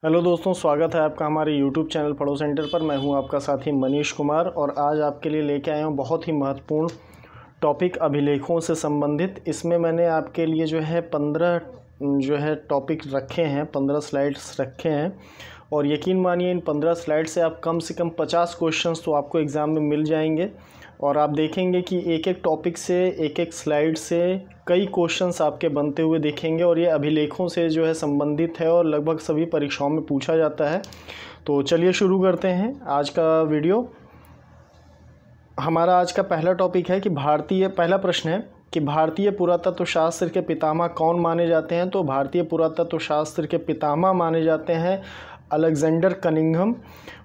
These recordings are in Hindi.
हेलो दोस्तों, स्वागत है आपका हमारे YouTube चैनल पढ़ो सेंटर पर। मैं हूं आपका साथी मनीष कुमार और आज आपके लिए लेके आया हूं बहुत ही महत्वपूर्ण टॉपिक अभिलेखों से संबंधित। इसमें मैंने आपके लिए जो है 15 टॉपिक रखे हैं, 15 स्लाइड्स रखे हैं और यकीन मानिए इन 15 स्लाइड से आप कम से कम 50 क्वेश्चंस तो आपको एग्ज़ाम में मिल जाएंगे। और आप देखेंगे कि एक एक टॉपिक से, एक एक स्लाइड से कई क्वेश्चंस आपके बनते हुए दिखेंगे और ये अभिलेखों से जो है संबंधित है और लगभग सभी परीक्षाओं में पूछा जाता है। तो चलिए शुरू करते हैं आज का वीडियो। हमारा आज का पहला टॉपिक है कि पहला प्रश्न है कि भारतीय पुरातत्व शास्त्र के पितामह कौन माने जाते हैं। तो भारतीय पुरातत्व शास्त्र के पितामह माने जाते हैं अलेक्जेंडर कनिंघम।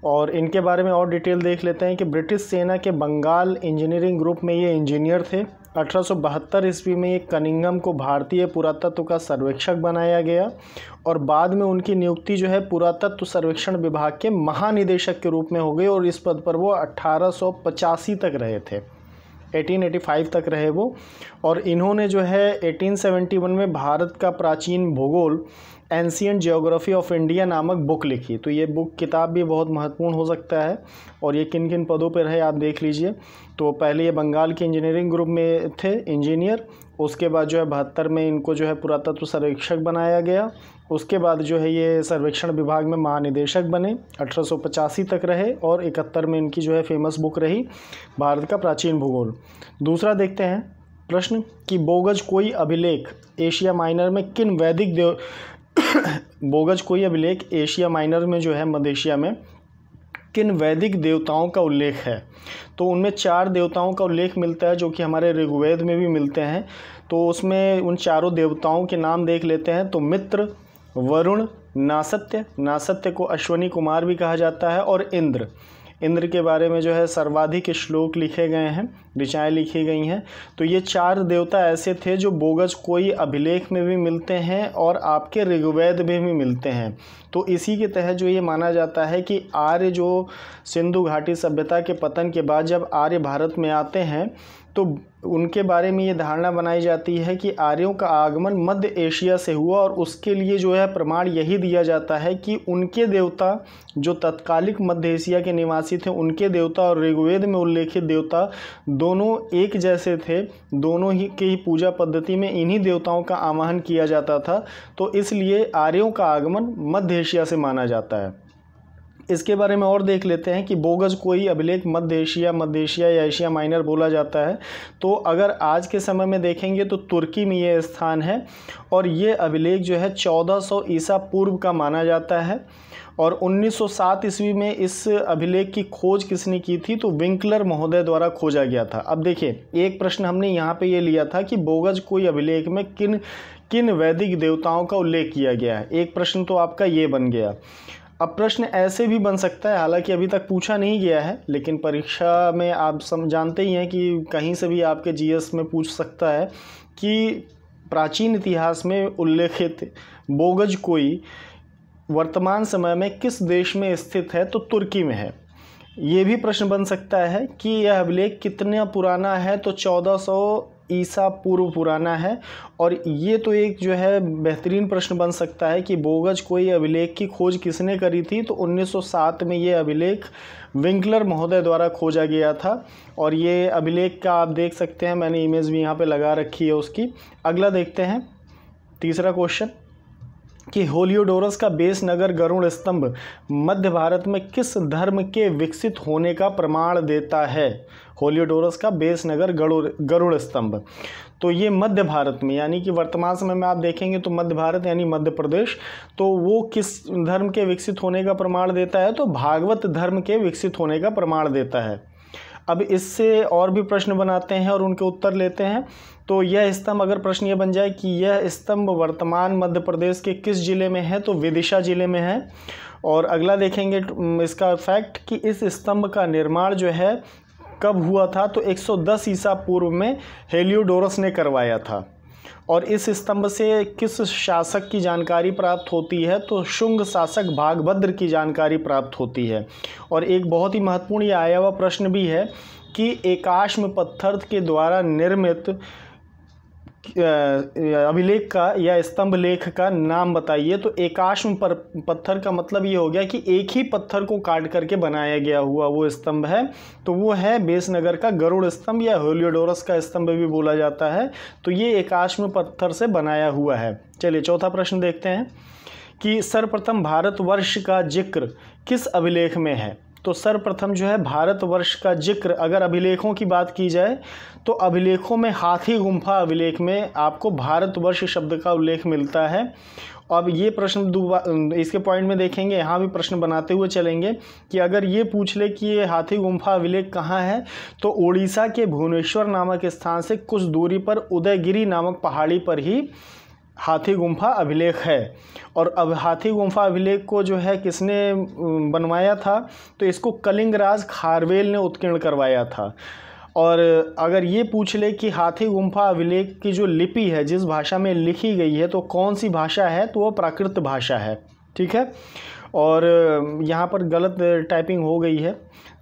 और इनके बारे में और डिटेल देख लेते हैं कि ब्रिटिश सेना के बंगाल इंजीनियरिंग ग्रुप में ये इंजीनियर थे। 1872 ईस्वी में ये कनिंघम को भारतीय पुरातत्व का सर्वेक्षक बनाया गया और बाद में उनकी नियुक्ति जो है पुरातत्व सर्वेक्षण विभाग के महानिदेशक के रूप में हो गई और इस पद पर वो 1885 तक रहे थे, 1885 तक रहे वो। और इन्होंने जो है 1871 में भारत का प्राचीन भूगोल एंशिएंट जियोग्राफी ऑफ इंडिया नामक बुक लिखी। तो ये बुक किताब भी बहुत महत्वपूर्ण हो सकता है और ये किन किन पदों पर है आप देख लीजिए। तो पहले ये बंगाल के इंजीनियरिंग ग्रुप में थे इंजीनियर, उसके बाद जो है 72 में इनको जो है पुरातत्व सर्वेक्षक बनाया गया, उसके बाद जो है ये सर्वेक्षण विभाग में महानिदेशक बने, 1885 तक रहे और 71 में इनकी जो है फेमस बुक रही भारत का प्राचीन भूगोल। दूसरा देखते हैं प्रश्न कि बोगज कोई अभिलेख एशिया माइनर में किन वैदिक बोगज कोई अभिलेख एशिया माइनर में जो है मध्य एशिया में किन वैदिक देवताओं का उल्लेख है। तो उनमें 4 देवताओं का उल्लेख मिलता है जो कि हमारे ऋग्वेद में भी मिलते हैं। तो उसमें उन चारों देवताओं के नाम देख लेते हैं। तो मित्र, वरुण, नासत्य को अश्वनी कुमार भी कहा जाता है, और इंद्र के बारे में जो है सर्वाधिक श्लोक लिखे गए हैं, ऋचाएँ लिखी गई हैं। तो ये 4 देवता ऐसे थे जो बोगज कोई अभिलेख में भी मिलते हैं और आपके ऋग्वेद में भी मिलते हैं। तो इसी के तहत जो ये माना जाता है कि आर्य जो सिंधु घाटी सभ्यता के पतन के बाद जब आर्य भारत में आते हैं तो उनके बारे में ये धारणा बनाई जाती है कि आर्यों का आगमन मध्य एशिया से हुआ और उसके लिए जो है प्रमाण यही दिया जाता है कि उनके देवता जो तत्कालिक मध्य एशिया के निवासी थे, उनके देवता और ऋग्वेद में उल्लेखित देवता दोनों एक जैसे थे। दोनों ही की पूजा पद्धति में इन्हीं देवताओं का आवाहन किया जाता था। तो इसलिए आर्यों का आगमन मध्य एशिया से माना जाता है। इसके बारे में और देख लेते हैं कि बोगज कोई अभिलेख मध्य एशिया या एशिया माइनर बोला जाता है। तो अगर आज के समय में देखेंगे तो तुर्की में ये स्थान है और ये अभिलेख जो है 1400 ईसा पूर्व का माना जाता है। और 1907 ईस्वी में इस अभिलेख की खोज किसने की थी? तो विंकलर महोदय द्वारा खोजा गया था। अब देखिए, एक प्रश्न हमने यहाँ पे ये लिया था कि बोगज कोई अभिलेख में किन किन वैदिक देवताओं का उल्लेख किया गया है। एक प्रश्न तो आपका ये बन गया। अब प्रश्न ऐसे भी बन सकता है, हालांकि अभी तक पूछा नहीं गया है, लेकिन परीक्षा में आप जानते ही हैं कि कहीं से भी आपके जीएस में पूछ सकता है कि प्राचीन इतिहास में उल्लेखित बोगज कोई वर्तमान समय में किस देश में स्थित है? तो तुर्की में है। ये भी प्रश्न बन सकता है कि यह अभिलेख कितना पुराना है? तो 1400 ईसा पूर्व पुराना है। और ये तो एक जो है बेहतरीन प्रश्न बन सकता है कि बोगज कोई अभिलेख की खोज किसने करी थी? तो 1907 में ये अभिलेख विंकलर महोदय द्वारा खोजा गया था। और ये अभिलेख का आप देख सकते हैं, मैंने इमेज भी यहाँ पे लगा रखी है उसकी। अगला देखते हैं तीसरा क्वेश्चन कि होलियोडोरस का बेस नगर गरुड़ स्तंभ मध्य भारत में किस धर्म के विकसित होने का प्रमाण देता है? होलियोडोरस का बेस नगर गरुड़ स्तंभ, तो ये मध्य भारत में, यानी कि वर्तमान समय में आप देखेंगे तो मध्य भारत यानी मध्य प्रदेश, तो वो किस धर्म के विकसित होने का प्रमाण देता है? तो भागवत धर्म के विकसित होने का प्रमाण देता है। अब इससे और भी प्रश्न बनाते हैं और उनके उत्तर लेते हैं। तो यह स्तंभ, अगर प्रश्न ये बन जाए कि यह स्तंभ वर्तमान मध्य प्रदेश के किस जिले में है? तो विदिशा जिले में है। और अगला देखेंगे इसका फैक्ट कि इस स्तंभ का निर्माण जो है कब हुआ था? तो 110 ईसा पूर्व में हेलियोडोरस ने करवाया था। और इस स्तंभ से किस शासक की जानकारी प्राप्त होती है? तो शुंग शासक भागभद्र की जानकारी प्राप्त होती है। और एक बहुत ही महत्वपूर्ण ये आया हुआ प्रश्न भी है कि एकाश्म पत्थर के द्वारा निर्मित अभिलेख का या स्तंभ लेख का नाम बताइए। तो एकाश्म पत्थर का मतलब ये हो गया कि एक ही पत्थर को काट करके बनाया गया हुआ वो स्तंभ है, तो वो है बेसनगर का गरुड़ स्तंभ या हेलियोडोरस का स्तंभ भी बोला जाता है। तो ये एकाश्म पत्थर से बनाया हुआ है। चलिए चौथा प्रश्न देखते हैं कि सर्वप्रथम भारतवर्ष का जिक्र किस अभिलेख में है। तो सर्वप्रथम जो है भारतवर्ष का जिक्र अगर अभिलेखों की बात की जाए तो अभिलेखों में हाथी गुम्फा अभिलेख में आपको भारतवर्ष शब्द का उल्लेख मिलता है। अब ये प्रश्न इसके पॉइंट में देखेंगे, यहाँ भी प्रश्न बनाते हुए चलेंगे कि अगर ये पूछ ले कि ये हाथी गुम्फा अभिलेख कहाँ है, तो उड़ीसा के भुवनेश्वर नामक स्थान से कुछ दूरी पर उदयगिरी नामक पहाड़ी पर ही हाथी गुम्फा अभिलेख है। और अब हाथी गुम्फा अभिलेख को जो है किसने बनवाया था, तो इसको कलिंगराज खारवेल ने उत्कीर्ण करवाया था। और अगर ये पूछ ले कि हाथी गुम्फा अभिलेख की जो लिपि है जिस भाषा में लिखी गई है तो कौन सी भाषा है, तो वो प्राकृत भाषा है। ठीक है, और यहाँ पर गलत टाइपिंग हो गई है।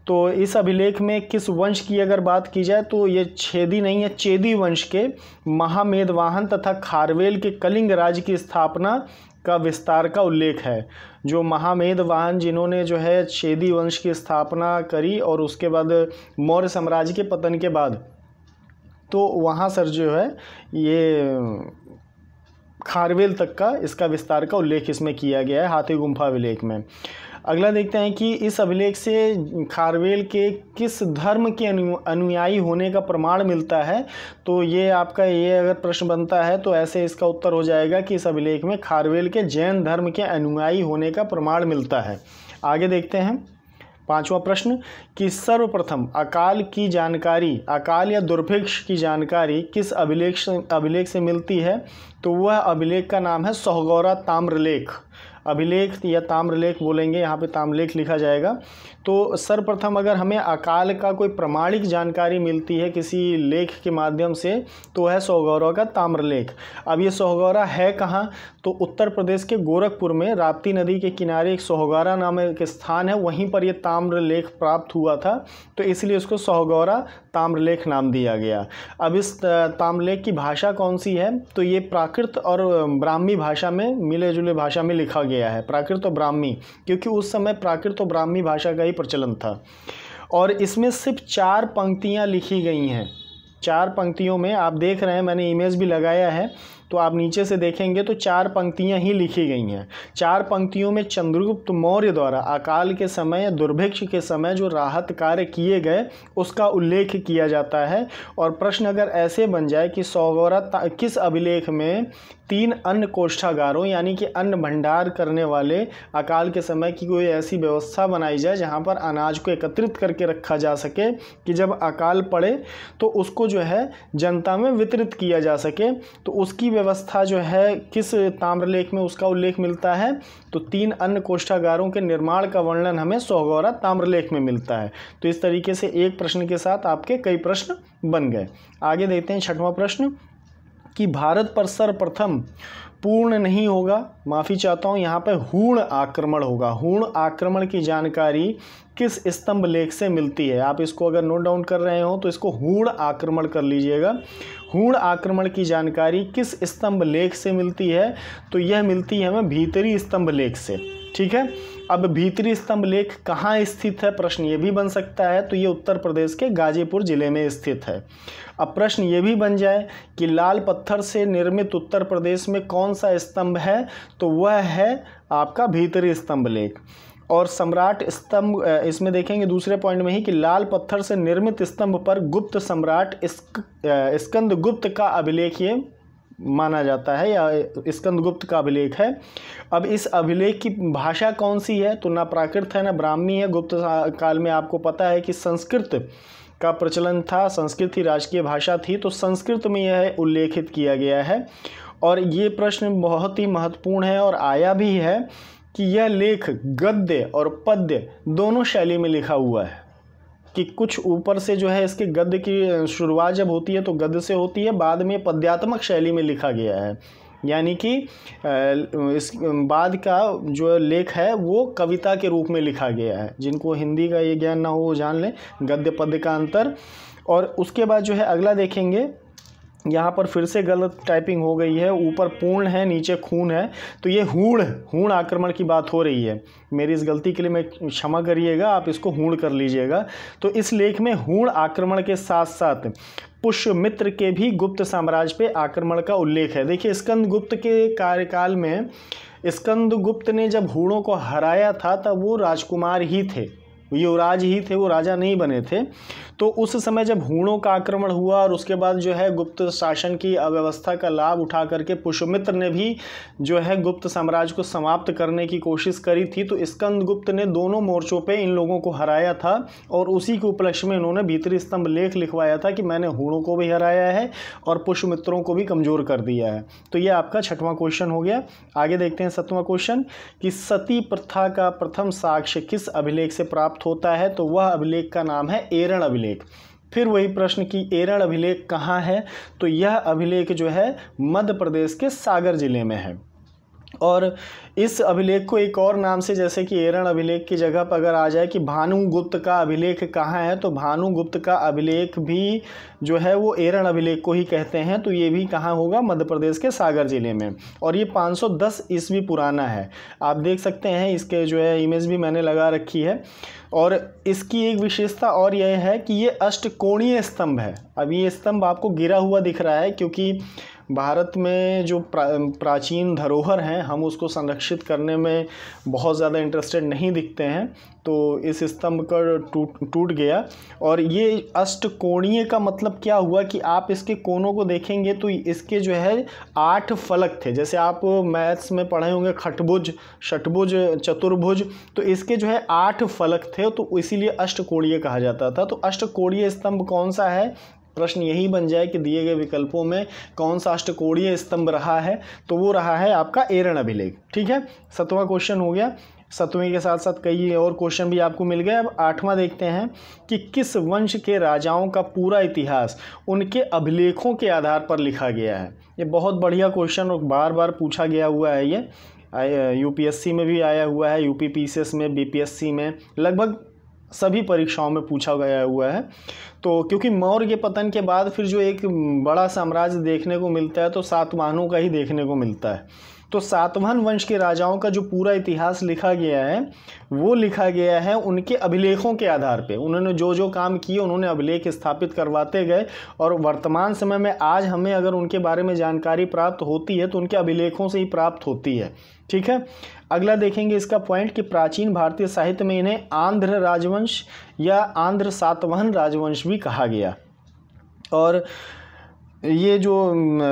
तो इस अभिलेख में किस वंश की अगर बात की जाए तो ये छेदी नहीं है, चेदी वंश के महामेदवाहन तथा खारवेल के कलिंग राज्य की स्थापना का विस्तार का उल्लेख है। जो महामेदवाहन जिन्होंने जो है छेदी वंश की स्थापना करी और उसके बाद मौर्य साम्राज्य के पतन के बाद तो वहाँ सर जो है ये खारवेल तक का इसका विस्तार का उल्लेख इसमें किया गया है हाथी गुम्फा अभिलेख में। अगला देखते हैं कि इस अभिलेख से खारवेल के किस धर्म के अनुयायी होने का प्रमाण मिलता है। तो ये आपका ये अगर प्रश्न बनता है तो ऐसे इसका उत्तर हो जाएगा कि इस अभिलेख में खारवेल के जैन धर्म के अनुयायी होने का प्रमाण मिलता है। आगे देखते हैं पांचवा प्रश्न कि सर्वप्रथम अकाल की जानकारी, अकाल या दुर्भिक्ष की जानकारी किस अभिलेख से मिलती है। तो वह अभिलेख का नाम है सोहगौरा ताम्रलेख। अभिलेख या ताम्रलेख बोलेंगे, यहाँ पे ताम्रलेख लिखा जाएगा। तो सर्वप्रथम अगर हमें अकाल का कोई प्रमाणिक जानकारी मिलती है किसी लेख के माध्यम से तो है सोहगौरा का ताम्रलेख। अब ये सोहगौरा है कहाँ, तो उत्तर प्रदेश के गोरखपुर में राप्ती नदी के किनारे एक सोहगौरा नामक स्थान है, वहीं पर ये ताम्रलेख प्राप्त हुआ था, तो इसलिए उसको सोहगौरा ताम्रलेख नाम दिया गया। अब इस ताम्रलेख की भाषा कौन सी है, तो ये प्राकृत और ब्राह्मी भाषा में मिले जुले भाषा में लिखा गया है, प्राकृत और ब्राह्मी, क्योंकि उस समय प्राकृत और ब्राह्मी भाषा का ही प्रचलन था। और इसमें सिर्फ 4 पंक्तियाँ लिखी गई हैं। 4 पंक्तियों में आप देख रहे हैं, मैंने इमेज भी लगाया है, तो आप नीचे से देखेंगे तो 4 पंक्तियां ही लिखी गई हैं। 4 पंक्तियों में चंद्रगुप्त मौर्य द्वारा अकाल के समय या दुर्भिक्ष के समय जो राहत कार्य किए गए उसका उल्लेख किया जाता है। और प्रश्न अगर ऐसे बन जाए कि सोहगौरा किस अभिलेख में 3 अन्न कोष्ठागारों यानी कि अन्न भंडार करने वाले अकाल के समय की कोई ऐसी व्यवस्था बनाई जाए जहां पर अनाज को एकत्रित करके रखा जा सके कि जब अकाल पड़े तो उसको जो है जनता में वितरित किया जा सके, तो उसकी व्यवस्था जो है किस ताम्रलेख में उसका उल्लेख मिलता है। तो 3 अन्न कोष्ठागारों के निर्माण का वर्णन हमें सोहगौरा ताम्रलेख में मिलता है। तो इस तरीके से एक प्रश्न के साथ आपके कई प्रश्न बन गए। आगे देखते हैं 6वां प्रश्न कि भारत पर सर्वप्रथम पूर्ण नहीं होगा, माफ़ी चाहता हूँ, यहाँ पे हूण आक्रमण होगा। हूण आक्रमण की जानकारी किस स्तंभ लेख से मिलती है। आप इसको अगर नोट डाउन कर रहे हो तो इसको हूण आक्रमण कर लीजिएगा। हूण आक्रमण की जानकारी किस स्तंभ लेख से मिलती है, तो यह मिलती है हमें भीतरी स्तंभ लेख से। ठीक है, अब भीतरी स्तंभ लेख कहाँ स्थित है, प्रश्न ये भी बन सकता है। तो ये उत्तर प्रदेश के गाजीपुर जिले में स्थित है। अब प्रश्न ये भी बन जाए कि लाल पत्थर से निर्मित उत्तर प्रदेश में कौन सा स्तंभ है, तो वह है आपका भीतरी स्तंभ लेख। और सम्राट स्तंभ इसमें देखेंगे दूसरे पॉइंट में ही कि लाल पत्थर से निर्मित स्तंभ पर गुप्त सम्राट स्कंदगुप्त का अभिलेख ये माना जाता है या स्कंदगुप्त का अभिलेख है। अब इस अभिलेख की भाषा कौन सी है, तो ना प्राकृत है ना ब्राह्मी है। गुप्त काल में आपको पता है कि संस्कृत का प्रचलन था, संस्कृत ही राजकीय भाषा थी, तो संस्कृत में यह उल्लेखित किया गया है। और ये प्रश्न बहुत ही महत्वपूर्ण है और आया भी है कि यह लेख गद्य और पद्य दोनों शैली में लिखा हुआ है, कि कुछ ऊपर से जो है इसके गद्य की शुरुआत जब होती है तो गद्य से होती है, बाद में पद्यात्मक शैली में लिखा गया है, यानी कि इस बाद का जो लेख है वो कविता के रूप में लिखा गया है। जिनको हिंदी का ये ज्ञान ना हो वो जान लें गद्य पद्य का अंतर। और उसके बाद जो है अगला देखेंगे यहाँ पर फिर से गलत टाइपिंग हो गई है, ऊपर पूर्ण है नीचे खून है, तो ये हूण आक्रमण की बात हो रही है। मेरी इस गलती के लिए मैं क्षमा करिएगा, आप इसको हूण कर लीजिएगा। तो इस लेख में हूण आक्रमण के साथ साथ पुष्यमित्र के भी गुप्त साम्राज्य पे आक्रमण का उल्लेख है। देखिए स्कंदगुप्त के कार्यकाल में स्कंदगुप्त ने जब हूणों को हराया था तब वो राजकुमार ही थे, युवराज ही थे, वो राजा नहीं बने थे। तो उस समय जब हूणों का आक्रमण हुआ और उसके बाद जो है गुप्त शासन की अव्यवस्था का लाभ उठा करके पुष्यमित्र ने भी जो है गुप्त साम्राज्य को समाप्त करने की कोशिश करी थी, तो स्कंदगुप्त ने दोनों मोर्चों पे इन लोगों को हराया था और उसी के उपलक्ष्य में इन्होंने भीतरी स्तंभ लेख लिखवाया था कि मैंने हूणों को भी हराया है और पुष्यमित्रों को भी कमज़ोर कर दिया है। तो ये आपका 6वां क्वेश्चन हो गया। आगे देखते हैं 7वां क्वेश्चन कि सती प्रथा का प्रथम साक्ष्य किस अभिलेख से प्राप्त होता है, तो वह अभिलेख का नाम है एरण अभिलेख। फिर वही प्रश्न कि एरण अभिलेख कहाँ है, तो यह अभिलेख जो है मध्य प्रदेश के सागर जिले में है। और इस अभिलेख को एक और नाम से, जैसे कि एरण अभिलेख की जगह पर अगर आ जाए कि भानुगुप्त का अभिलेख कहाँ है, तो भानुगुप्त का अभिलेख भी जो है वो एरण अभिलेख को ही कहते हैं। तो ये भी कहाँ होगा, मध्य प्रदेश के सागर जिले में। और ये 510 ईस्वी पुराना है, आप देख सकते हैं, इसके जो है इमेज भी मैंने लगा रखी है। और इसकी एक विशेषता और यह है कि ये अष्टकोणीय स्तंभ है। अब ये स्तंभ आपको गिरा हुआ दिख रहा है क्योंकि भारत में जो प्राचीन धरोहर हैं हम उसको संरक्षित करने में बहुत ज़्यादा इंटरेस्टेड नहीं दिखते हैं, तो इस स्तंभ का टूट गया। और ये अष्टकोणीय का मतलब क्या हुआ कि आप इसके कोनों को देखेंगे तो इसके जो है 8 फलक थे। जैसे आप मैथ्स में पढ़े होंगे खटभुज, षटभुज, चतुर्भुज, तो इसके जो है 8 फलक थे, तो इसीलिए अष्टकोणीय कहा जाता था। तो अष्टकोणीय स्तंभ कौन सा है, प्रश्न यही बन जाए कि दिए गए विकल्पों में कौन सा अष्टकोणीय स्तंभ रहा है, तो वो रहा है आपका एरण अभिलेख। ठीक है, 7वां क्वेश्चन हो गया। 7वें के साथ साथ कई और क्वेश्चन भी आपको मिल गए। अब 8वां देखते हैं कि किस वंश के राजाओं का पूरा इतिहास उनके अभिलेखों के आधार पर लिखा गया है। ये बहुत बढ़िया क्वेश्चन और बार बार पूछा गया हुआ है। ये यूपीएससी में भी आया हुआ है, यूपी पीसीएस में, बीपीएससी में, लगभग सभी परीक्षाओं में पूछा गया हुआ है। तो क्योंकि मौर्य के पतन के बाद फिर जो एक बड़ा साम्राज्य देखने को मिलता है तो सातवाहनों का ही देखने को मिलता है। तो सातवाहन वंश के राजाओं का जो पूरा इतिहास लिखा गया है वो लिखा गया है उनके अभिलेखों के आधार पे। उन्होंने जो जो काम किए उन्होंने अभिलेख स्थापित करवाते गए और वर्तमान समय में आज हमें अगर उनके बारे में जानकारी प्राप्त होती है तो उनके अभिलेखों से ही प्राप्त होती है। ठीक है, अगला देखेंगे इसका पॉइंट कि प्राचीन भारतीय साहित्य में इन्हें आंध्र राजवंश या आंध्र सातवाहन राजवंश भी कहा गया। और ये जो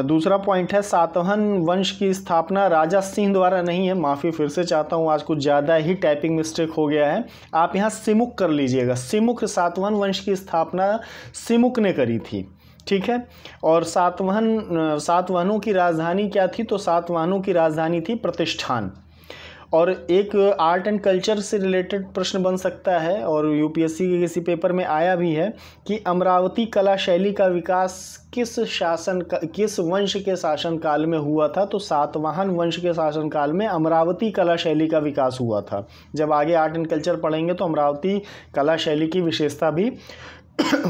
दूसरा पॉइंट है, सातवाहन वंश की स्थापना राजा सिंह द्वारा नहीं है। माफ़ी फिर से चाहता हूँ, आज कुछ ज़्यादा ही टाइपिंग मिस्टेक हो गया है। आप यहाँ सिमुक कर लीजिएगा। सिमुक, सातवाहन वंश की स्थापना सिमुक ने करी थी। ठीक है, और सातवाहनों की राजधानी क्या थी, तो सातवाहनों की राजधानी थी प्रतिष्ठान। और एक आर्ट एंड कल्चर से रिलेटेड प्रश्न बन सकता है और यूपीएससी के किसी पेपर में आया भी है कि अमरावती कला शैली का विकास किस वंश के शासनकाल में हुआ था, तो सातवाहन वंश के शासनकाल में अमरावती कला शैली का विकास हुआ था। जब आगे आर्ट एंड कल्चर पढ़ेंगे तो अमरावती कला शैली की विशेषता भी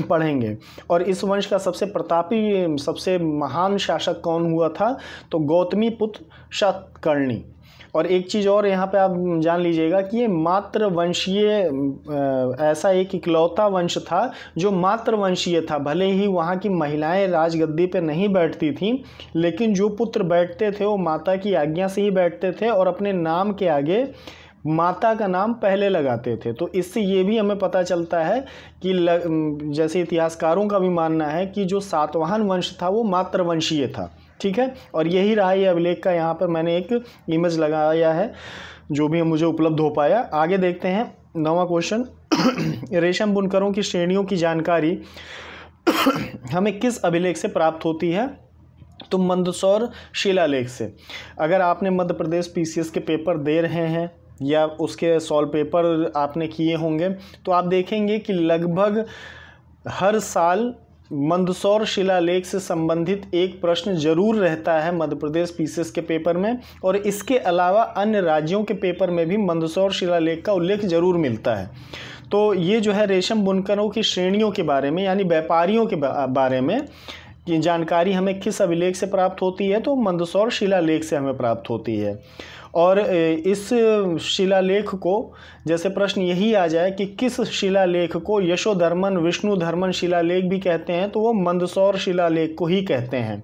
पढ़ेंगे। और इस वंश का सबसे प्रतापी, सबसे महान शासक कौन हुआ था, तो गौतमी पुत्र शातकर्णी। और एक चीज़ और यहाँ पे आप जान लीजिएगा कि ये मातृवंशीय, ऐसा एक इकलौता वंश था जो मातृवंशीय था। भले ही वहाँ की महिलाएं राजगद्दी पे नहीं बैठती थीं, लेकिन जो पुत्र बैठते थे वो माता की आज्ञा से ही बैठते थे और अपने नाम के आगे माता का नाम पहले लगाते थे। तो इससे ये भी हमें पता चलता है कि जैसे इतिहासकारों का भी मानना है कि जो सातवाहन वंश था वो मातृवंशीय था। ठीक है, और यही रहा ये अभिलेख का। यहाँ पर मैंने एक इमेज लगाया है जो भी मुझे उपलब्ध हो पाया। आगे देखते हैं 9वां क्वेश्चन। रेशम बुनकरों की श्रेणियों की जानकारी हमें किस अभिलेख से प्राप्त होती है, तो मंदसौर शिलालेख से। अगर आपने मध्य प्रदेश पीसीएस के पेपर दे रहे हैं या उसके सॉल्व पेपर आपने किए होंगे तो आप देखेंगे कि लगभग हर साल मंदसौर शिलालेख से संबंधित एक प्रश्न जरूर रहता है मध्य प्रदेश पीसीएस के पेपर में। और इसके अलावा अन्य राज्यों के पेपर में भी मंदसौर शिलालेख का उल्लेख जरूर मिलता है। तो ये जो है रेशम बुनकरों की श्रेणियों के बारे में, यानी व्यापारियों के बारे में कि जानकारी हमें किस अभिलेख से प्राप्त होती है, तो मंदसौर शिलालेख से हमें प्राप्त होती है। और इस शिलालेख को, जैसे प्रश्न यही आ जाए कि किस शिलालेख को यशोधर्मन विष्णुधर्मन शिलालेख भी कहते हैं, तो वो मंदसौर शिलालेख को ही कहते हैं।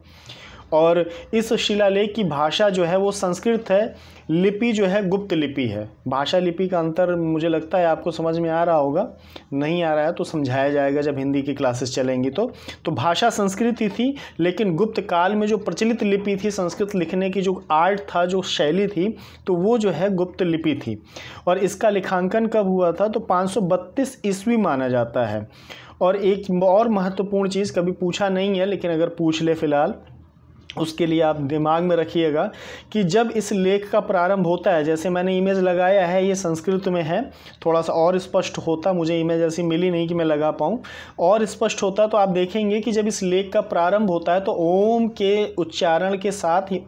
और इस शिलालेख की भाषा जो है वो संस्कृत है, लिपि जो है गुप्त लिपि है। भाषा लिपि का अंतर मुझे लगता है आपको समझ में आ रहा होगा, नहीं आ रहा है तो समझाया जाएगा जब हिंदी की क्लासेस चलेंगी। तो भाषा संस्कृत ही थी, लेकिन गुप्त काल में जो प्रचलित लिपि थी, संस्कृत लिखने की जो आर्ट था, जो शैली थी, तो वो जो है गुप्त लिपि थी। और इसका लिखांकन कब हुआ था, तो 532 ईस्वी माना जाता है। और एक और महत्वपूर्ण चीज़ कभी पूछा नहीं है, लेकिन अगर पूछ ले फिलहाल, उसके लिए आप दिमाग में रखिएगा कि जब इस लेख का प्रारंभ होता है, जैसे मैंने इमेज लगाया है, ये संस्कृत में है, थोड़ा सा और स्पष्ट होता, मुझे इमेज ऐसी मिली नहीं कि मैं लगा पाऊँ, और स्पष्ट होता तो आप देखेंगे कि जब इस लेख का प्रारंभ होता है तो ओम के उच्चारण के साथ ही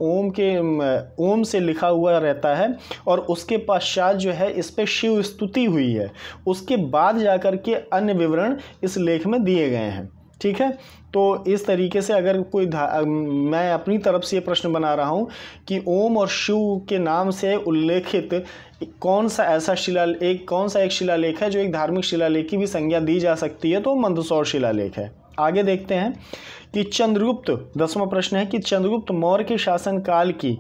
ओम से लिखा हुआ रहता है, और उसके पश्चात जो है इस पर शिव स्तुति हुई है, उसके बाद जाकर के अन्य विवरण इस लेख में दिए गए हैं। ठीक है, तो इस तरीके से अगर कोई मैं अपनी तरफ से ये प्रश्न बना रहा हूँ कि ओम और शिव के नाम से उल्लेखित कौन सा एक शिलालेख है जो एक धार्मिक शिलालेख की भी संज्ञा दी जा सकती है, तो मंदसौर शिलालेख है। आगे देखते हैं कि चंद्रगुप्त, 10वां प्रश्न है कि चंद्रगुप्त मौर्य के शासनकाल की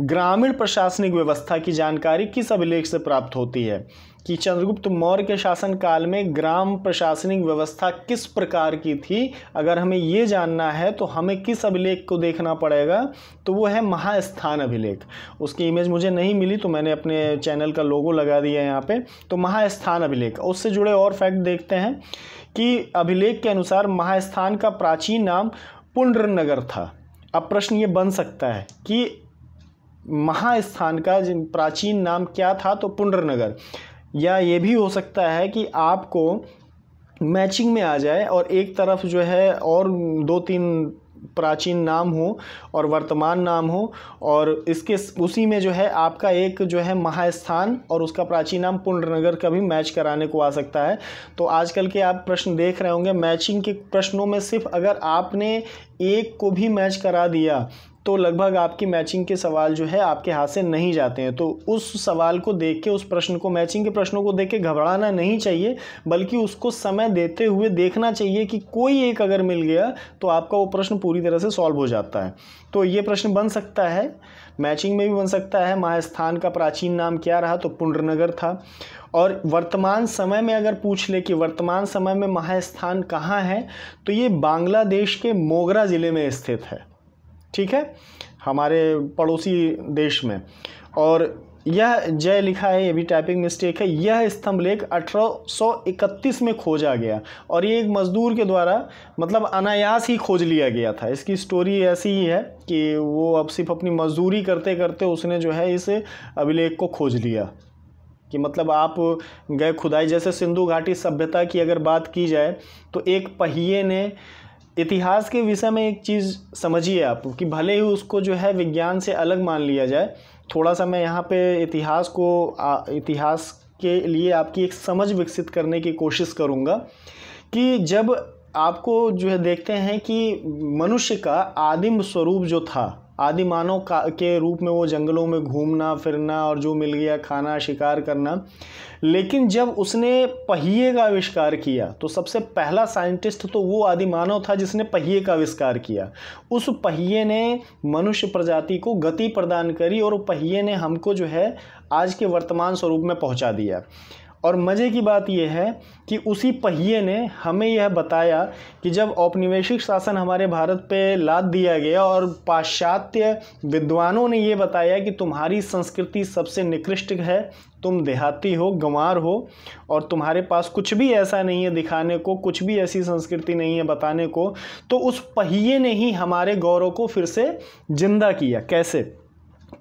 ग्रामीण प्रशासनिक व्यवस्था की जानकारी किस अभिलेख से प्राप्त होती है, कि चंद्रगुप्त मौर्य के शासनकाल में ग्राम प्रशासनिक व्यवस्था किस प्रकार की थी। अगर हमें ये जानना है तो हमें किस अभिलेख को देखना पड़ेगा, तो वो है महास्थान अभिलेख। उसकी इमेज मुझे नहीं मिली तो मैंने अपने चैनल का लोगो लगा दिया यहाँ पे। तो महास्थान अभिलेख, उससे जुड़े और फैक्ट देखते हैं कि अभिलेख के अनुसार महास्थान का प्राचीन नाम पुंड्रनगर था। अब प्रश्न ये बन सकता है कि महास्थान का प्राचीन नाम क्या था, तो पुंड्रनगर, या ये भी हो सकता है कि आपको मैचिंग में आ जाए और एक तरफ जो है और 2-3 प्राचीन नाम हो और वर्तमान नाम हो, और इसके उसी में जो है आपका एक जो है महास्थान और उसका प्राचीन नाम पुंड्रनगर का भी मैच कराने को आ सकता है। तो आजकल के आप प्रश्न देख रहे होंगे, मैचिंग के प्रश्नों में सिर्फ अगर आपने एक को भी मैच करा दिया तो लगभग आपकी मैचिंग के सवाल जो है आपके हाथ से नहीं जाते हैं। तो उस सवाल को देख के, उस प्रश्न को, मैचिंग के प्रश्नों को देख के घबराना नहीं चाहिए, बल्कि उसको समय देते हुए देखना चाहिए कि कोई एक अगर मिल गया तो आपका वो प्रश्न पूरी तरह से सॉल्व हो जाता है। तो ये प्रश्न बन सकता है, मैचिंग में भी बन सकता है। महास्थान का प्राचीन नाम क्या रहा, तो पुंड्रनगर था। और वर्तमान समय में अगर पूछ ले कि वर्तमान समय में महास्थान कहाँ है, तो ये बांग्लादेश के मोगरा ज़िले में स्थित है। ठीक है, हमारे पड़ोसी देश में। और यह जय लिखा है, ये भी टाइपिंग मिस्टेक है। यह स्तंभ लेख 1831 में खोजा गया, और ये एक मजदूर के द्वारा मतलब अनायास ही खोज लिया गया था। इसकी स्टोरी ऐसी ही है कि वो अब सिर्फ अपनी मजदूरी करते करते उसने जो है इस अभिलेख को खोज लिया। कि मतलब आप गए खुदाई, जैसे सिंधु घाटी सभ्यता की अगर बात की जाए तो एक पहिए ने, इतिहास के विषय में एक चीज़ समझिए आप कि भले ही उसको जो है विज्ञान से अलग मान लिया जाए, थोड़ा सा मैं यहाँ पे इतिहास के लिए आपकी एक समझ विकसित करने की कोशिश करूँगा कि जब आपको जो है देखते हैं कि मनुष्य का आदिम स्वरूप जो था, आदि मानव के रूप में वो जंगलों में घूमना फिरना और जो मिल गया खाना, शिकार करना, लेकिन जब उसने पहिए का आविष्कार किया तो सबसे पहला साइंटिस्ट तो वो आदि मानव था जिसने पहिए का आविष्कार किया। उस पहिए ने मनुष्य प्रजाति को गति प्रदान करी और पहिए ने हमको जो है आज के वर्तमान स्वरूप में पहुंचा दिया। और मज़े की बात यह है कि उसी पहिए ने हमें यह बताया कि जब औपनिवेशिक शासन हमारे भारत पे लाद दिया गया और पाश्चात्य विद्वानों ने ये बताया कि तुम्हारी संस्कृति सबसे निकृष्ट है, तुम देहाती हो, गंवार हो, और तुम्हारे पास कुछ भी ऐसा नहीं है दिखाने को, कुछ भी ऐसी संस्कृति नहीं है बताने को, तो उस पहिए ने ही हमारे गौरव को फिर से जिंदा किया। कैसे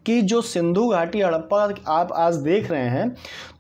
कि जो सिंधु घाटी हड़प्पा आप आज देख रहे हैं,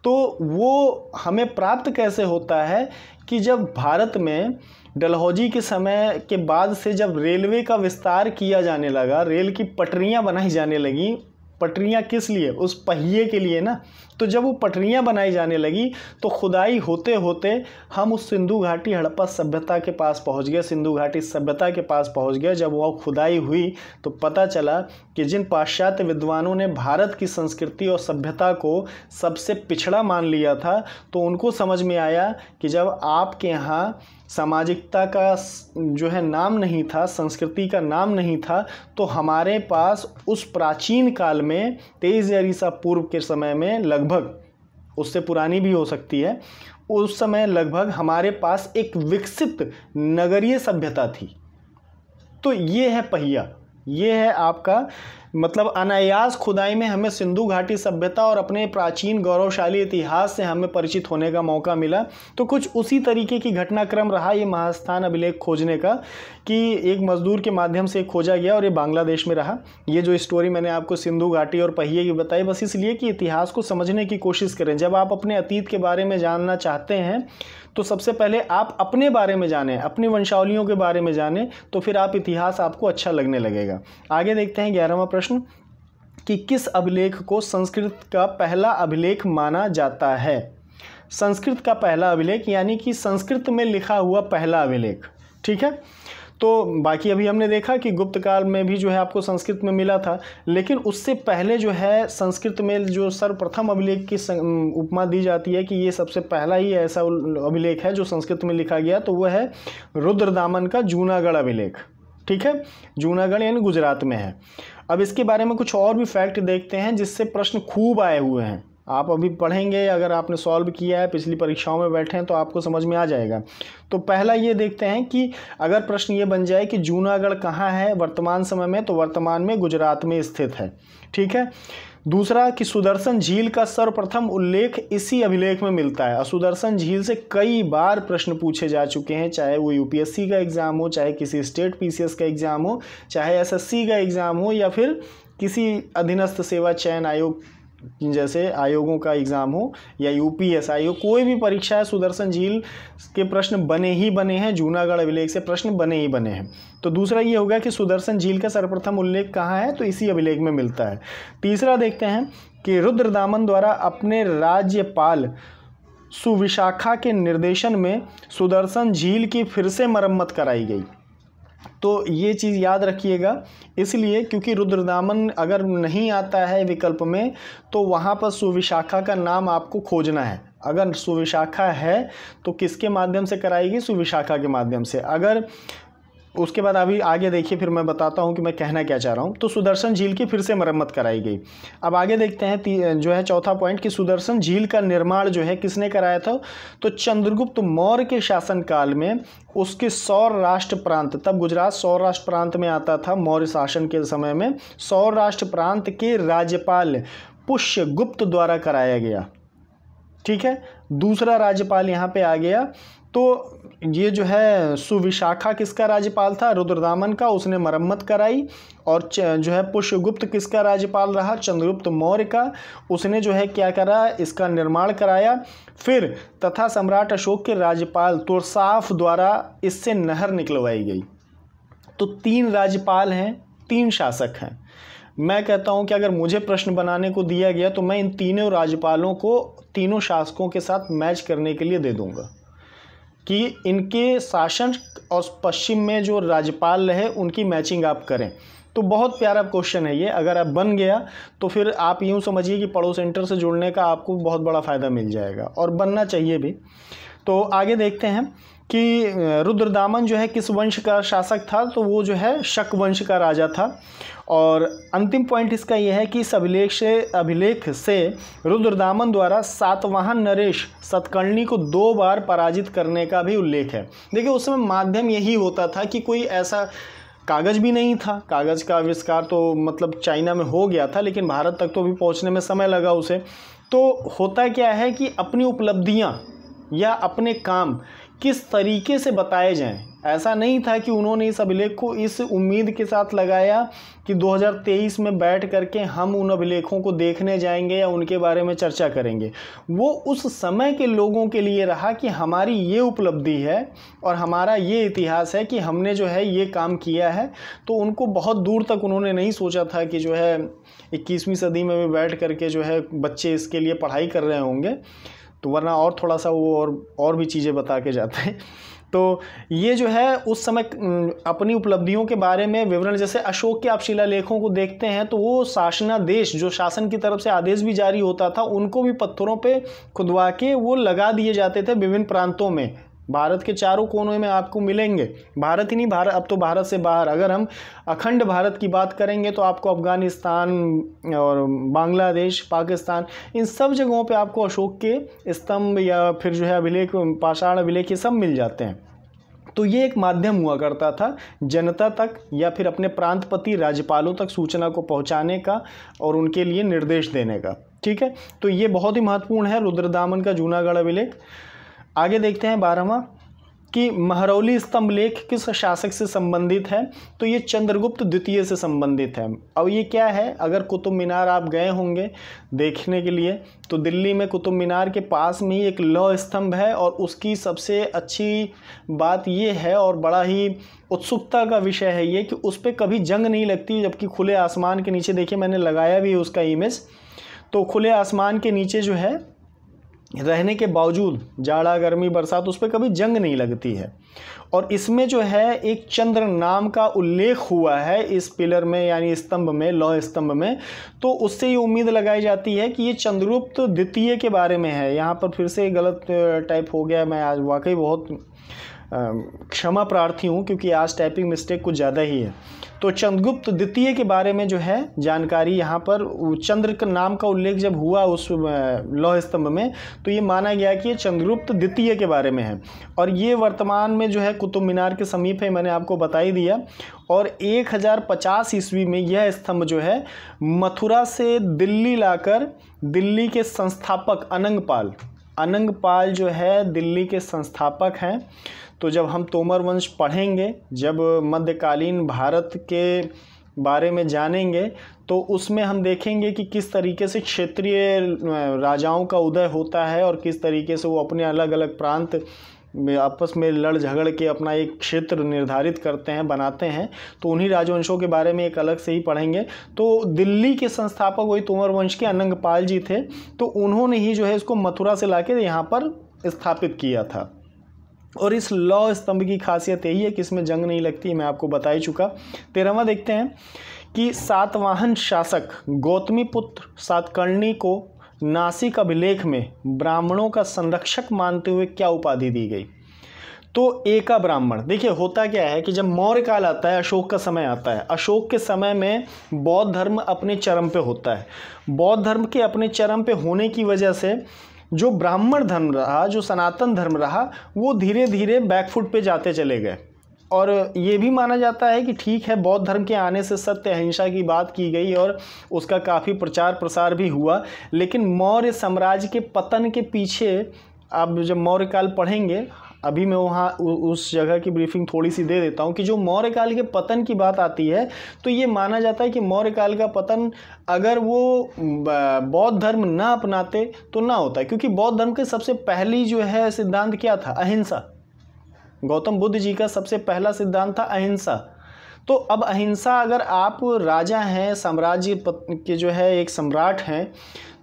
तो वो हमें प्राप्त कैसे होता है कि जब भारत में डलहौजी के समय के बाद से जब रेलवे का विस्तार किया जाने लगा, रेल की पटरियां बनाई जाने लगी। पटरियां किस लिए? उस पहिए के लिए ना, तो जब वो पटरियां बनाई जाने लगी तो खुदाई होते होते हम उस सिंधु घाटी हड़प्पा सभ्यता के पास पहुंच गए, सिंधु घाटी सभ्यता के पास पहुंच गए। जब वो खुदाई हुई तो पता चला कि जिन पाश्चात्य विद्वानों ने भारत की संस्कृति और सभ्यता को सबसे पिछड़ा मान लिया था, तो उनको समझ में आया कि जब आपके यहाँ सामाजिकता का जो है नाम नहीं था, संस्कृति का नाम नहीं था, तो हमारे पास उस प्राचीन काल में 23,000 ईसा पूर्व के समय में, लगभग उससे पुरानी भी हो सकती है, उस समय लगभग हमारे पास एक विकसित नगरीय सभ्यता थी। तो ये है पहिया, ये है आपका मतलब अनायास खुदाई में हमें सिंधु घाटी सभ्यता और अपने प्राचीन गौरवशाली इतिहास से हमें परिचित होने का मौका मिला। तो कुछ उसी तरीके की घटनाक्रम रहा ये महास्थान अभिलेख खोजने का, कि एक मजदूर के माध्यम से खोजा गया और ये बांग्लादेश में रहा। ये जो स्टोरी मैंने आपको सिंधु घाटी और पहिए की बताई, बस इसलिए कि इतिहास को समझने की कोशिश करें। जब आप अपने अतीत के बारे में जानना चाहते हैं तो सबसे पहले आप अपने बारे में जानें, अपनी वंशावलियों के बारे में जानें, तो फिर आप इतिहास आपको अच्छा लगने लगेगा। आगे देखते हैं 11वां प्रश्न कि किस अभिलेख को संस्कृत का पहला अभिलेख माना जाता है। संस्कृत का पहला अभिलेख यानी कि संस्कृत में लिखा हुआ पहला अभिलेख, ठीक है। तो बाकी अभी हमने देखा कि गुप्त काल में भी जो है आपको संस्कृत में मिला था, लेकिन उससे पहले जो है संस्कृत में जो सर्वप्रथम अभिलेख की उपमा दी जाती है कि ये सबसे पहला ही ऐसा अभिलेख है जो संस्कृत में लिखा गया, तो वह है रुद्रदामन का जूनागढ़ अभिलेख, ठीक है। जूनागढ़ यानी गुजरात में है। अब इसके बारे में कुछ और भी फैक्ट देखते हैं जिससे प्रश्न खूब आए हुए हैं। आप अभी पढ़ेंगे, अगर आपने सॉल्व किया है, पिछली परीक्षाओं में बैठे हैं, तो आपको समझ में आ जाएगा। तो पहला ये देखते हैं कि अगर प्रश्न ये बन जाए कि जूनागढ़ कहाँ है वर्तमान समय में, तो वर्तमान में गुजरात में स्थित है, ठीक है। दूसरा कि सुदर्शन झील का सर्वप्रथम उल्लेख इसी अभिलेख में मिलता है। सुदर्शन झील से कई बार प्रश्न पूछे जा चुके हैं, चाहे वो यूपीएससी का एग्ज़ाम हो, चाहे किसी स्टेट पीसीएस का एग्ज़ाम हो, चाहे एसएससी का एग्ज़ाम हो, या फिर किसी अधीनस्थ सेवा चयन आयोग जैसे आयोगों का एग्ज़ाम हो, या यूपीएस आयोग, कोई भी परीक्षा है, सुदर्शन झील के प्रश्न बने ही बने हैं, जूनागढ़ अभिलेख से प्रश्न बने ही बने हैं। तो दूसरा ये होगा कि सुदर्शन झील का सर्वप्रथम उल्लेख कहाँ है, तो इसी अभिलेख में मिलता है। तीसरा देखते हैं कि रुद्रदामन द्वारा अपने राज्यपाल सुविशाखा के निर्देशन में सुदर्शन झील की फिर से मरम्मत कराई गई। तो ये चीज़ याद रखिएगा, इसलिए क्योंकि रुद्रदामन अगर नहीं आता है विकल्प में, तो वहाँ पर सुविशाखा का नाम आपको खोजना है। अगर सुविशाखा है तो किसके माध्यम से कराएगी, सुविशाखा के माध्यम से। अगर उसके बाद अभी आगे देखिए, फिर मैं बताता हूँ कि मैं कहना क्या चाह रहा हूँ। तो सुदर्शन झील की फिर से मरम्मत कराई गई। अब आगे देखते हैं जो है चौथा पॉइंट कि सुदर्शन झील का निर्माण जो है किसने कराया था, तो चंद्रगुप्त मौर्य के शासनकाल में उसके सौराष्ट्र प्रांत, तब गुजरात सौराष्ट्र प्रांत में आता था मौर्य शासन के समय में, सौराष्ट्र प्रांत के राज्यपाल पुष्यगुप्त द्वारा कराया गया, ठीक है। दूसरा राज्यपाल यहाँ पे आ गया, तो ये जो है सुविशाखा किसका राज्यपाल था, रुद्रदामन का, उसने मरम्मत कराई। और जो है पुष्यगुप्त किसका राज्यपाल रहा, चंद्रगुप्त मौर्य का, उसने जो है क्या करा, इसका निर्माण कराया। फिर तथा सम्राट अशोक के राज्यपाल तुर्साफ द्वारा इससे नहर निकलवाई गई। तो 3 राज्यपाल हैं, 3 शासक हैं। मैं कहता हूं कि अगर मुझे प्रश्न बनाने को दिया गया तो मैं इन तीनों राज्यपालों को तीनों शासकों के साथ मैच करने के लिए दे दूंगा कि इनके शासन और पश्चिम में जो राज्यपाल रहे उनकी मैचिंग आप करें। तो बहुत प्यारा क्वेश्चन है ये, अगर आप बन गया तो फिर आप यूँ समझिए कि पड़ोस सेंटर से जुड़ने का आपको बहुत बड़ा फ़ायदा मिल जाएगा, और बनना चाहिए भी। तो आगे देखते हैं कि रुद्रदामन जो है किस वंश का शासक था, तो वो जो है शक वंश का राजा था। और अंतिम पॉइंट इसका यह है कि इस अभिलेख से रुद्रदामन द्वारा सातवाहन नरेश सतकर्णी को 2 बार पराजित करने का भी उल्लेख है। देखिए उस समय माध्यम यही होता था कि कोई ऐसा कागज़ भी नहीं था, कागज़ का आविष्कार तो मतलब चाइना में हो गया था, लेकिन भारत तक तो भी पहुंचने में समय लगा उसे। तो होता क्या है कि अपनी उपलब्धियां या अपने काम किस तरीके से बताए जाएं। ऐसा नहीं था कि उन्होंने इस अभिलेख को इस उम्मीद के साथ लगाया कि 2023 में बैठ करके हम उन अभिलेखों को देखने जाएंगे या उनके बारे में चर्चा करेंगे। वो उस समय के लोगों के लिए रहा कि हमारी ये उपलब्धि है और हमारा ये इतिहास है कि हमने जो है ये काम किया है। तो उनको बहुत दूर तक उन्होंने नहीं सोचा था कि जो है 21वीं सदी में भी बैठ करके जो है बच्चे इसके लिए पढ़ाई कर रहे होंगे, तो वरना और थोड़ा सा वो और भी चीज़ें बता के जाते हैं। तो ये जो है उस समय अपनी उपलब्धियों के बारे में विवरण, जैसे अशोक के आप शिलालेखों को देखते हैं तो वो शासनादेश, जो शासन की तरफ से आदेश भी जारी होता था, उनको भी पत्थरों पे खुदवा के वो लगा दिए जाते थे विभिन्न प्रांतों में। भारत के चारों कोनों में आपको मिलेंगे। भारत ही नहीं, भारत अब तो भारत से बाहर, अगर हम अखंड भारत की बात करेंगे तो आपको अफगानिस्तान और बांग्लादेश, पाकिस्तान, इन सब जगहों पे आपको अशोक के स्तंभ या फिर जो है अभिलेख, पाषाण अभिलेख, ये सब मिल जाते हैं। तो ये एक माध्यम हुआ करता था जनता तक या फिर अपने प्रांतपति राज्यपालों तक सूचना को पहुंचाने का और उनके लिए निर्देश देने का। ठीक है, तो ये बहुत ही महत्वपूर्ण है रुद्रदामन का जूनागढ़ अभिलेख। आगे देखते हैं 12वां कि महरौली स्तंभ लेख किस शासक से संबंधित है। तो ये चंद्रगुप्त द्वितीय से संबंधित है। अब ये क्या है, अगर कुतुब मीनार आप गए होंगे देखने के लिए तो दिल्ली में कुतुब मीनार के पास में ही एक लौह स्तंभ है और उसकी सबसे अच्छी बात ये है और बड़ा ही उत्सुकता का विषय है ये कि उस पर कभी जंग नहीं लगती, जबकि खुले आसमान के नीचे, देखिए मैंने लगाया भी है उसका इमेज, तो खुले आसमान के नीचे जो है रहने के बावजूद जाड़ा गर्मी बरसात उस पर कभी जंग नहीं लगती है। और इसमें जो है एक चंद्र नाम का उल्लेख हुआ है इस पिलर में, यानी स्तंभ में, लौह स्तंभ में, तो उससे ये उम्मीद लगाई जाती है कि ये चंद्रगुप्त द्वितीय के बारे में है। यहाँ पर फिर से गलत टाइप हो गया, मैं आज वाकई बहुत क्षमा प्रार्थी हूँ क्योंकि आज टाइपिंग मिस्टेक कुछ ज़्यादा ही है। तो चंद्रगुप्त द्वितीय के बारे में जो है जानकारी यहाँ पर, चंद्र का नाम का उल्लेख जब हुआ उस लौह स्तंभ में तो ये माना गया कि ये चंद्रगुप्त द्वितीय के बारे में है। और ये वर्तमान में जो है कुतुब मीनार के समीप है, मैंने आपको बता ही दिया। और 1050 ईस्वी में यह स्तंभ जो है मथुरा से दिल्ली लाकर दिल्ली के संस्थापक अनंगपाल जो है दिल्ली के संस्थापक हैं। तो जब हम तोमर वंश पढ़ेंगे, जब मध्यकालीन भारत के बारे में जानेंगे, तो उसमें हम देखेंगे कि किस तरीके से क्षेत्रीय राजाओं का उदय होता है और किस तरीके से वो अपने अलग अलग प्रांत में आपस में लड़ झगड़ के अपना एक क्षेत्र निर्धारित करते हैं, बनाते हैं। तो उन्हीं राजवंशों के बारे में एक अलग से ही पढ़ेंगे। तो दिल्ली के संस्थापक वही तोमर वंश के अनंगपाल जी थे, तो उन्होंने ही जो है इसको मथुरा से लाके यहाँ पर स्थापित किया था। और इस लौह स्तंभ की खासियत यही है कि इसमें जंग नहीं लगती, मैं आपको बता ही चुका। 13वां देखते हैं कि सातवाहन शासक गौतमीपुत्र सातकर्णी को नासिक अभिलेख में ब्राह्मणों का संरक्षक मानते हुए क्या उपाधि दी गई। तो एका ब्राह्मण, देखिए होता क्या है कि जब मौर्य काल आता है, अशोक का समय आता है, अशोक के समय में बौद्ध धर्म अपने चरम पे होता है। बौद्ध धर्म के अपने चरम पे होने की वजह से जो ब्राह्मण धर्म रहा, जो सनातन धर्म रहा, वो धीरे धीरे बैकफुट पे जाते चले गए। और ये भी माना जाता है कि ठीक है, बौद्ध धर्म के आने से सत्य अहिंसा की बात की गई और उसका काफ़ी प्रचार प्रसार भी हुआ, लेकिन मौर्य साम्राज्य के पतन के पीछे आप जब मौर्य काल पढ़ेंगे, अभी मैं वहाँ उस जगह की ब्रीफिंग थोड़ी सी दे देता हूँ कि जो मौर्य काल के पतन की बात आती है तो ये माना जाता है कि मौर्य काल का पतन अगर वो बौद्ध धर्म ना अपनाते तो ना होता, क्योंकि बौद्ध धर्म के सबसे पहली जो है सिद्धांत क्या था, अहिंसा। गौतम बुद्ध जी का सबसे पहला सिद्धांत था अहिंसा। तो अब अहिंसा, अगर आप राजा हैं, साम्राज्य के जो है एक सम्राट हैं,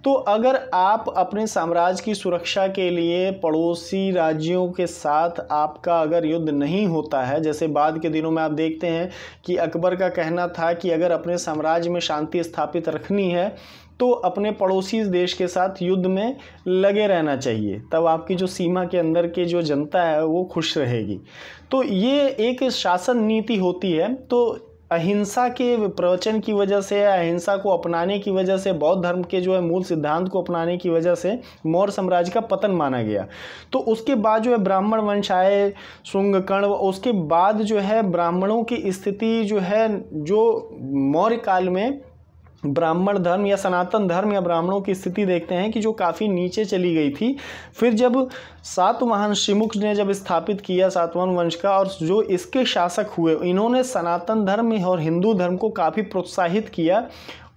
तो अगर आप अपने साम्राज्य की सुरक्षा के लिए पड़ोसी राज्यों के साथ आपका अगर युद्ध नहीं होता है, जैसे बाद के दिनों में आप देखते हैं कि अकबर का कहना था कि अगर अपने साम्राज्य में शांति स्थापित रखनी है तो अपने पड़ोसी देश के साथ युद्ध में लगे रहना चाहिए, तब आपकी जो सीमा के अंदर के जो जनता है वो खुश रहेगी। तो ये एक शासन नीति होती है। तो अहिंसा के प्रवचन की वजह से, अहिंसा को अपनाने की वजह से, बौद्ध धर्म के जो है मूल सिद्धांत को अपनाने की वजह से मौर्य साम्राज्य का पतन माना गया। तो उसके बाद जो है ब्राह्मण वंश आए, शुंग कर्ण, उसके बाद जो है ब्राह्मणों की स्थिति जो है, जो मौर्य काल में ब्राह्मण धर्म या सनातन धर्म या ब्राह्मणों की स्थिति देखते हैं कि जो काफ़ी नीचे चली गई थी। फिर जब सातवाहन शिमुख ने जब स्थापित किया सातवाहन वंश का, और जो इसके शासक हुए, इन्होंने सनातन धर्म और हिंदू धर्म को काफ़ी प्रोत्साहित किया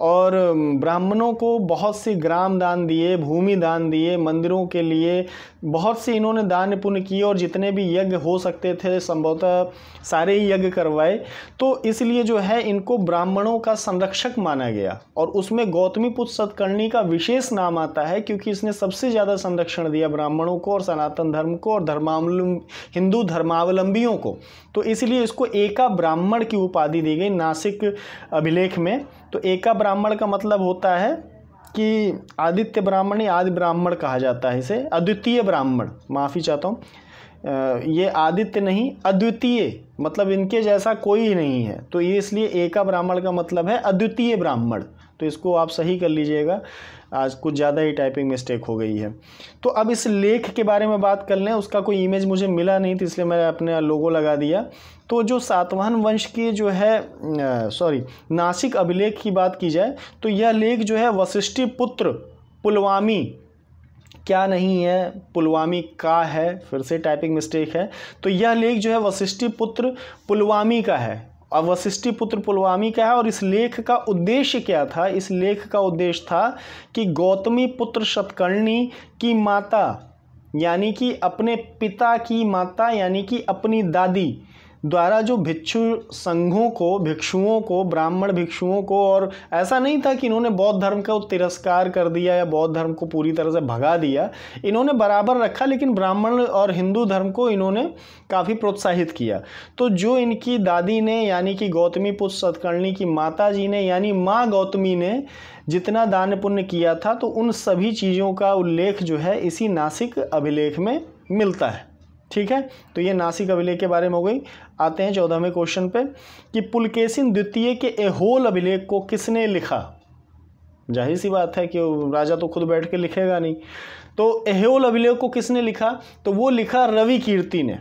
और ब्राह्मणों को बहुत सी ग्राम दान दिए, भूमि दान दिए, मंदिरों के लिए बहुत से इन्होंने दान पुण्य किए, और जितने भी यज्ञ हो सकते थे संभवतः सारे ही यज्ञ करवाए। तो इसलिए जो है इनको ब्राह्मणों का संरक्षक माना गया, और उसमें गौतमीपुत्र सतकर्णी का विशेष नाम आता है क्योंकि इसने सबसे ज़्यादा संरक्षण दिया ब्राह्मणों को और सनातन धर्म को और हिंदू धर्मावलंबियों को। तो इसलिए इसको एका ब्राह्मण की उपाधि दी गई नासिक अभिलेख में। तो एका ब्राह्मण का मतलब होता है कि आदित्य ब्राह्मण या आदि ब्राह्मण कहा जाता है इसे, अद्वितीय ब्राह्मण, माफ़ी चाहता हूँ, ये आदित्य नहीं अद्वितीय, मतलब इनके जैसा कोई नहीं है। तो ये इसलिए एका ब्राह्मण का मतलब है अद्वितीय ब्राह्मण। तो इसको आप सही कर लीजिएगा, आज कुछ ज़्यादा ही टाइपिंग मिस्टेक हो गई है। तो अब इस लेख के बारे में बात कर लें। उसका कोई इमेज मुझे मिला नहीं, तो इसलिए मैंने अपने लोगो लगा दिया। तो जो सातवाहन वंश की जो है नासिक अभिलेख की बात की जाए तो यह लेख जो है वशिष्ठी पुत्र पुलवामी, क्या नहीं है, पुलवामी का है, फिर से टाइपिंग मिस्टेक है। तो यह लेख जो है वशिष्ठी पुत्र पुलवामी का है, और वशिष्ठी पुत्र पुलवामी का है। और इस लेख का उद्देश्य क्या था? इस लेख का उद्देश्य था कि गौतमी पुत्र सतकर्णी की माता, यानी कि अपने पिता की माता, यानी कि अपनी दादी द्वारा जो भिक्षुओं को ब्राह्मण भिक्षुओं को, और ऐसा नहीं था कि इन्होंने बौद्ध धर्म का तिरस्कार कर दिया या बौद्ध धर्म को पूरी तरह से भगा दिया, इन्होंने बराबर रखा, लेकिन ब्राह्मण और हिंदू धर्म को इन्होंने काफ़ी प्रोत्साहित किया। तो जो इनकी दादी ने, यानी कि गौतमी पुत्र सतकर्णी की माता जी ने, यानी माँ गौतमी ने जितना दान पुण्य किया था, तो उन सभी चीज़ों का उल्लेख जो है इसी नासिक अभिलेख में मिलता है। ठीक है, तो ये नासिक अभिलेख के बारे में हो गई। आते हैं 14वें क्वेश्चन पे कि पुलकेशिन द्वितीय के ऐहोल अभिलेख को किसने लिखा? जाहिर सी बात है कि राजा तो खुद बैठ के लिखेगा नहीं। तो ऐहोल अभिलेख को किसने लिखा? तो वो लिखा रवि कीर्ति ने।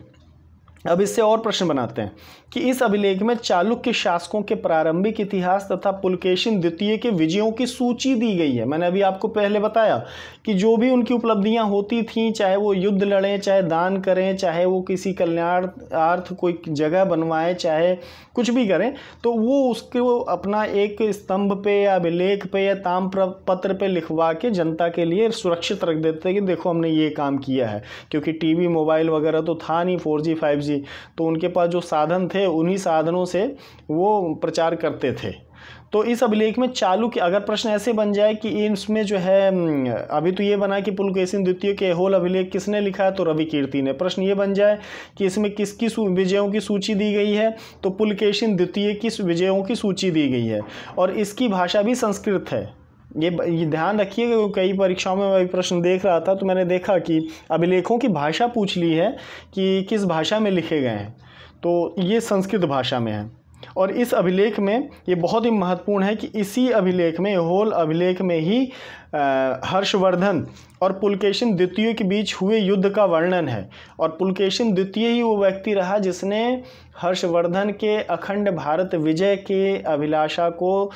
अब इससे और प्रश्न बनाते हैं कि इस अभिलेख में चालुक्य शासकों के प्रारंभिक इतिहास तथा पुलकेशिन द्वितीय के विजयों की सूची दी गई है। मैंने अभी आपको पहले बताया कि जो भी उनकी उपलब्धियां होती थीं, चाहे वो युद्ध लड़ें, चाहे दान करें, चाहे वो किसी कल्याणार्थ कोई जगह बनवाएं, चाहे कुछ भी करें, तो वो उसको अपना एक स्तंभ पे या अभिलेख पे या ताम्रपत्र पे लिखवा के जनता के लिए सुरक्षित रख देते कि देखो हमने ये काम किया है। क्योंकि टीवी मोबाइल वगैरह तो था नहीं, 4G 5G, तो उनके पास जो साधन थे उन्हीं साधनों से वो प्रचार करते थे। तो इस अभिलेख में चालुक्य, अगर प्रश्न ऐसे बन जाए कि इसमें जो है, अभी तो ये बना कि पुलकेशिन द्वितीय के ऐहोल अभिलेख किसने लिखा है, तो रवि कीर्ति ने। प्रश्न ये बन जाए कि इसमें किसकी विजयों की सूची दी गई है, तो पुलकेशिन द्वितीय की विजयों की सूची दी गई है, और इसकी भाषा भी संस्कृत है। ये ध्यान रखिए, कई परीक्षाओं में मैं प्रश्न देख रहा था तो मैंने देखा कि अभिलेखों की भाषा पूछ ली है कि किस भाषा में लिखे गए हैं, तो ये संस्कृत भाषा में है। और इस अभिलेख में ये बहुत ही महत्वपूर्ण है कि इसी अभिलेख में, ऐहोल अभिलेख में ही हर्षवर्धन और पुलकेशिन द्वितीय के बीच हुए युद्ध का वर्णन है। और पुलकेशिन द्वितीय ही वो व्यक्ति रहा जिसने हर्षवर्धन के अखंड भारत विजय के अभिलाषा को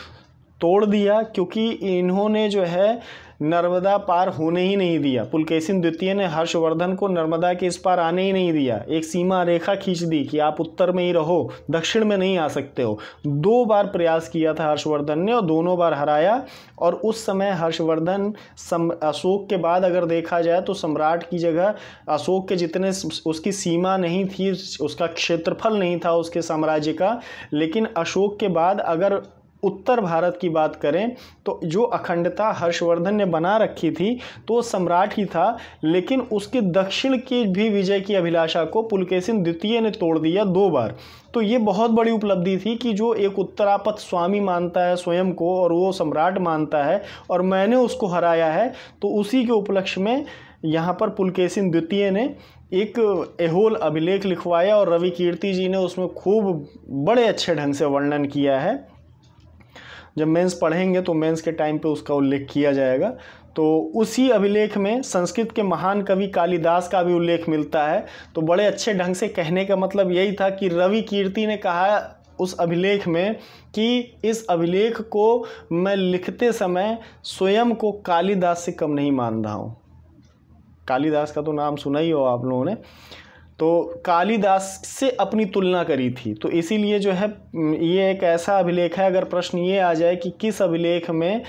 तोड़ दिया, क्योंकि इन्होंने जो है नर्मदा पार होने ही नहीं दिया। पुलकेशिन द्वितीय ने हर्षवर्धन को नर्मदा के इस पार आने ही नहीं दिया। एक सीमा रेखा खींच दी कि आप उत्तर में ही रहो, दक्षिण में नहीं आ सकते हो। 2 बार प्रयास किया था हर्षवर्धन ने और दोनों बार हराया। और उस समय हर्षवर्धन अशोक के बाद अगर देखा जाए तो सम्राट की जगह अशोक के जितने उसकी सीमा नहीं थी, उसका क्षेत्रफल नहीं था उसके साम्राज्य का। लेकिन अशोक के बाद अगर उत्तर भारत की बात करें तो जो अखंडता हर्षवर्धन ने बना रखी थी तो वो सम्राट ही था, लेकिन उसके दक्षिण की भी विजय की अभिलाषा को पुलकेशिन द्वितीय ने तोड़ दिया 2 बार। तो ये बहुत बड़ी उपलब्धि थी कि जो एक उत्तरापथ स्वामी मानता है स्वयं को और वो सम्राट मानता है और मैंने उसको हराया है, तो उसी के उपलक्ष्य में यहाँ पर पुलकेशिन द्वितीय ने एक ऐहोल अभिलेख लिखवाया और रवि कीर्ति जी ने उसमें खूब बड़े अच्छे ढंग से वर्णन किया है। जब मेंस पढ़ेंगे तो मेंस के टाइम पे उसका उल्लेख किया जाएगा। तो उसी अभिलेख में संस्कृत के महान कवि कालिदास का भी उल्लेख मिलता है। तो बड़े अच्छे ढंग से कहने का मतलब यही था कि रवि कीर्ति ने कहा उस अभिलेख में कि इस अभिलेख को मैं लिखते समय स्वयं को कालिदास से कम नहीं मान रहा हूँ। कालिदास का तो नाम सुना ही हो आप लोगों ने, तो कालिदास से अपनी तुलना करी थी। तो इसीलिए जो है ये एक ऐसा अभिलेख है, अगर प्रश्न ये आ जाए कि किस अभिलेख में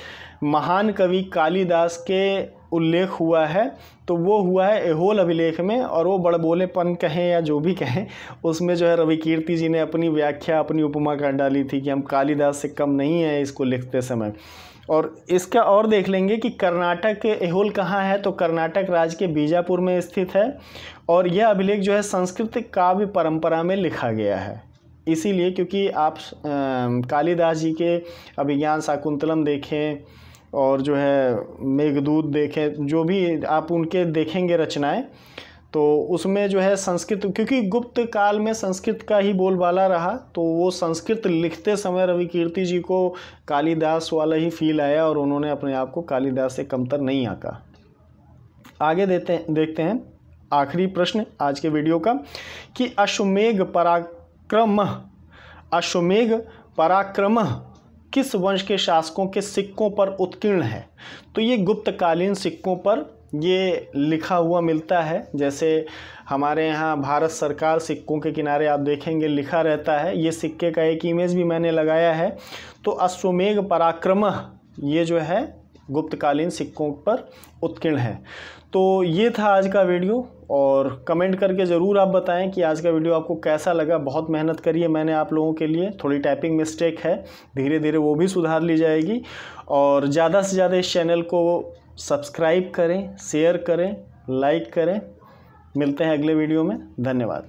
महान कवि कालिदास के उल्लेख हुआ है, तो वो हुआ है ऐहोल अभिलेख में। और वो बड़बोलेपन कहें या जो भी कहें, उसमें जो है रविकीर्ति जी ने अपनी व्याख्या, अपनी उपमा कर डाली थी कि हम कालिदास से कम नहीं हैं इसको लिखते समय। और इसका और देख लेंगे कि कर्नाटक के ऐहोल कहाँ है, तो कर्नाटक राज्य के बीजापुर में स्थित है। और यह अभिलेख जो है संस्कृत काव्य परंपरा में लिखा गया है। इसीलिए क्योंकि आप कालिदास जी के अभिज्ञान शाकुंतलम देखें और जो है मेघदूत देखें, जो भी आप उनके देखेंगे रचनाएं, तो उसमें जो है संस्कृत, क्योंकि गुप्त काल में संस्कृत का ही बोलबाला रहा, तो वो संस्कृत लिखते समय रविकीर्ति जी को कालिदास वाला ही फील आया और उन्होंने अपने आप को कालिदास से कमतर नहीं आंका। आगे देखते हैं आखिरी प्रश्न आज के वीडियो का कि अश्वमेध पराक्रम किस वंश के शासकों के सिक्कों पर उत्कीर्ण है। तो ये गुप्तकालीन सिक्कों पर ये लिखा हुआ मिलता है। जैसे हमारे यहाँ भारत सरकार सिक्कों के किनारे आप देखेंगे लिखा रहता है। ये सिक्के का एक इमेज भी मैंने लगाया है। तो अश्वमेध पराक्रम ये जो है गुप्तकालीन सिक्कों पर उत्कीर्ण है। तो ये था आज का वीडियो, और कमेंट करके ज़रूर आप बताएं कि आज का वीडियो आपको कैसा लगा। बहुत मेहनत करी है मैंने आप लोगों के लिए, थोड़ी टाइपिंग मिस्टेक है, धीरे धीरे वो भी सुधार ली जाएगी। और ज़्यादा से ज़्यादा इस चैनल को सब्सक्राइब करें, शेयर करें, लाइक करें। मिलते हैं अगले वीडियो में। धन्यवाद।